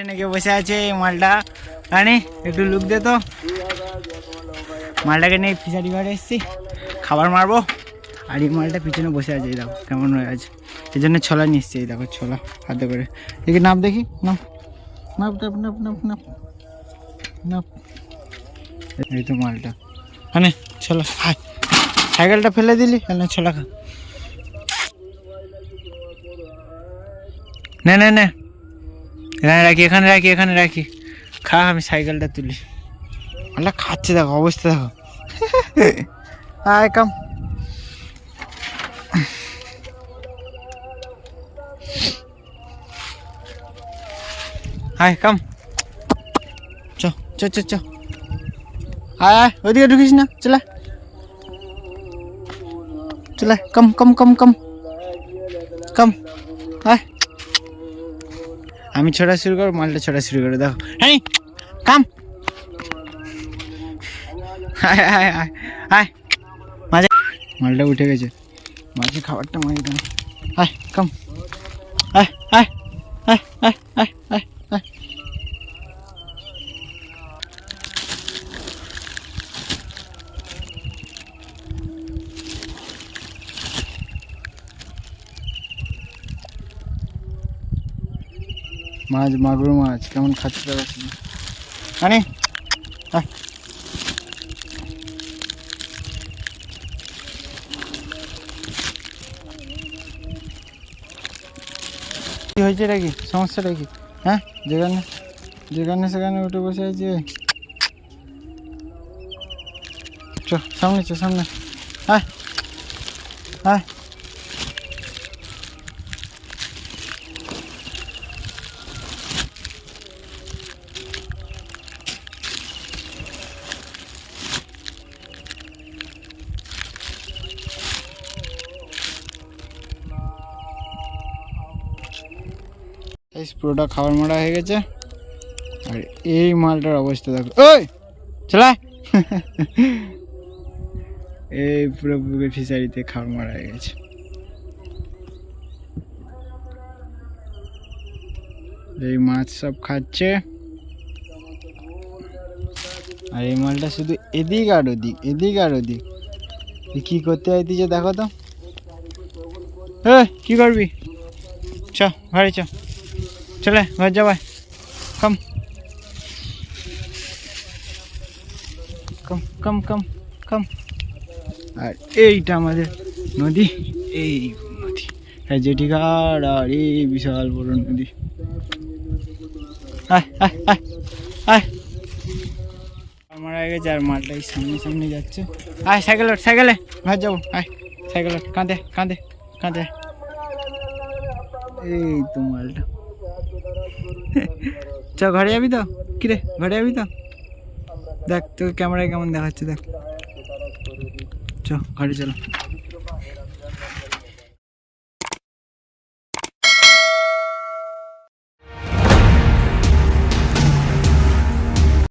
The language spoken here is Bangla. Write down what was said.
নাকি বসে আছে এই মালটা, আরে একটু লুক দে তো। মালটাকে নিয়ে ফিশারি ঘরে এসেছি, খাবার মারবো। আর এই মালটা পিছনে বসে আছে, এই দেখো কেমন হয়ে আছে। এই জন্য ছোলা নিয়ে এসছি, এই দেখো ছোলা হাতে করে। দেখি নাপ, দেখি নাপ নাপ নাপ নাপ নাপ নাপ নাপ। এই তো মালটা, মানে ছোলা খায়। সাইকেলটা ফেলে দিলি, ছোলা খা। না না না, এখানে রাখি, এখানে রাখি, এখানে রাখি, খা। আমি সাইকেলটা তুলি। মালটা খাচ্ছে, দেখো অবস্থা দেখো। আয় কাম, আয় কাম, চ চ চ চ, আয় আয়, ওইদিকে ঢুকিস না, চলে চলে, কম কম কম কম কম, আয়। আমি ছোটা শুরু করো, মালটা ছোটা শুরু করে, দেখো। হ্যাঁ কাম, আয় আয় আয় আয়, মাঝে মালটা উঠে গেছে, মাঝে খাবারটা মারি দেন। আয় কাম, আয় আয় আয় আয় আয় আয় আয়। মাছ, মাগুর মাছ কেমন খাচ্ছে দেখাচ্ছি, আরে আয়। কি হয়েছে নাকি, সমস্যাটা কি? হ্যাঁ, যেখানে যেখানে সেখানে উঠে বসে আছে। চ সামনে, চ সামনে, আয় আয়। পুরোটা খাবার মারা হয়ে গেছে। আর এই মালটার অবস্থা দেখো, ওই চলা। এই পুরো পুকুর ফিশারিতে খাবার মারা হয়ে গেছে। এই মাছ সব খাচ্ছে, আর এই মালটা শুধু এদিক আর ওদিক, এদিক আর ওদিক। কি করতে চাইতেছে দেখো তো। কি করবি? চ ঘরে চ, চলে ঘর যাবাই, কম কম কম কম কম। আর এইটা আমাদের নদী, এই নদী জেটিঘাট, আর এই বিশাল বড় নদী। আয় আয় আয় আয়। মারা গেছে আর মালটাই সামনে সামনে যাচ্ছে। আয় সাইকেল ওঠ, সাইকেলে ঘর যাবো, আয় সাইকেল ওঠ, কাঁদে কাঁদে কাঁদে। এই তো মালটা। চ ঘরে যাবি তো? কিরে ঘরে যাবি তো? দেখ তোর ক্যামেরায় কেমন দেখাচ্ছে, দেখ। চ ঘরে চলো।